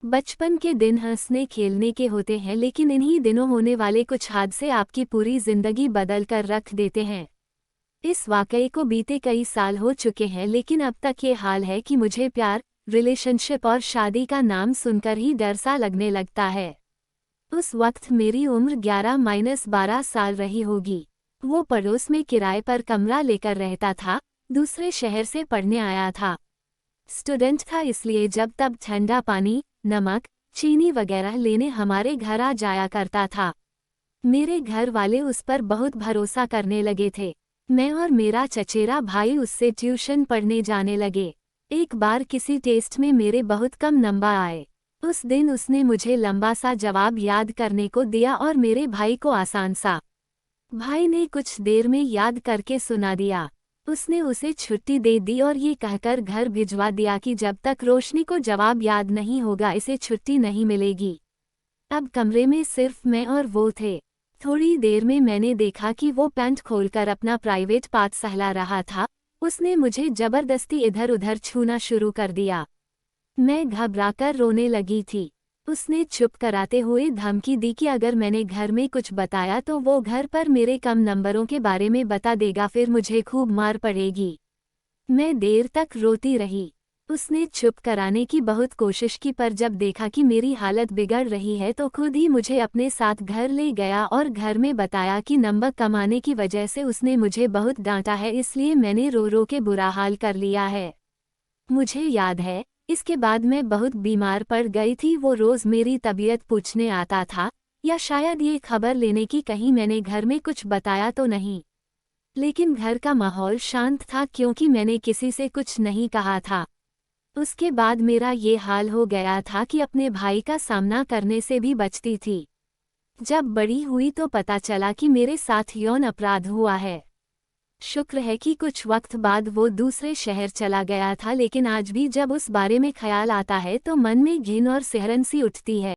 बचपन के दिन हंसने खेलने के होते हैं, लेकिन इन्हीं दिनों होने वाले कुछ हादसे आपकी पूरी जिंदगी बदल कर रख देते हैं। इस वाकये को बीते कई साल हो चुके हैं, लेकिन अब तक ये हाल है कि मुझे प्यार, रिलेशनशिप और शादी का नाम सुनकर ही डर सा लगने लगता है। उस वक्त मेरी उम्र 11-12 साल रही होगी। वो पड़ोस में किराए पर कमरा लेकर रहता था, दूसरे शहर से पढ़ने आया था। स्टूडेंट था, इसलिए जब तब ठंडा पानी, नमक, चीनी वगैरह लेने हमारे घर आ जाया करता था। मेरे घर वाले उस पर बहुत भरोसा करने लगे थे। मैं और मेरा चचेरा भाई उससे ट्यूशन पढ़ने जाने लगे। एक बार किसी टेस्ट में मेरे बहुत कम नंबर आए। उस दिन उसने मुझे लंबा सा जवाब याद करने को दिया और मेरे भाई को आसान सा। भाई ने कुछ देर में याद करके सुना दिया। उसने उसे छुट्टी दे दी और ये कहकर घर भिजवा दिया कि जब तक रोशनी को जवाब याद नहीं होगा इसे छुट्टी नहीं मिलेगी। अब कमरे में सिर्फ मैं और वो थे। थोड़ी देर में मैंने देखा कि वो पैंट खोलकर अपना प्राइवेट पार्ट सहला रहा था। उसने मुझे जबरदस्ती इधर उधर छूना शुरू कर दिया। मैं घबराकर रोने लगी थी। उसने चुप कराते हुए धमकी दी कि अगर मैंने घर में कुछ बताया तो वो घर पर मेरे कम नंबरों के बारे में बता देगा, फिर मुझे खूब मार पड़ेगी। मैं देर तक रोती रही। उसने चुप कराने की बहुत कोशिश की, पर जब देखा कि मेरी हालत बिगड़ रही है तो खुद ही मुझे अपने साथ घर ले गया और घर में बताया कि नंबर कम आने की वजह से उसने मुझे बहुत डांटा है, इसलिए मैंने रो रो के बुरा हाल कर लिया है। मुझे याद है, इसके बाद मैं बहुत बीमार पड़ गई थी। वो रोज़ मेरी तबीयत पूछने आता था, या शायद ये खबर लेने की कहीं मैंने घर में कुछ बताया तो नहीं। लेकिन घर का माहौल शांत था क्योंकि मैंने किसी से कुछ नहीं कहा था। उसके बाद मेरा ये हाल हो गया था कि अपने भाई का सामना करने से भी बचती थी। जब बड़ी हुई तो पता चला कि मेरे साथ यौन अपराध हुआ है। शुक्र है कि कुछ वक्त बाद वो दूसरे शहर चला गया था, लेकिन आज भी जब उस बारे में ख्याल आता है तो मन में घिन और सिहरन सी उठती है।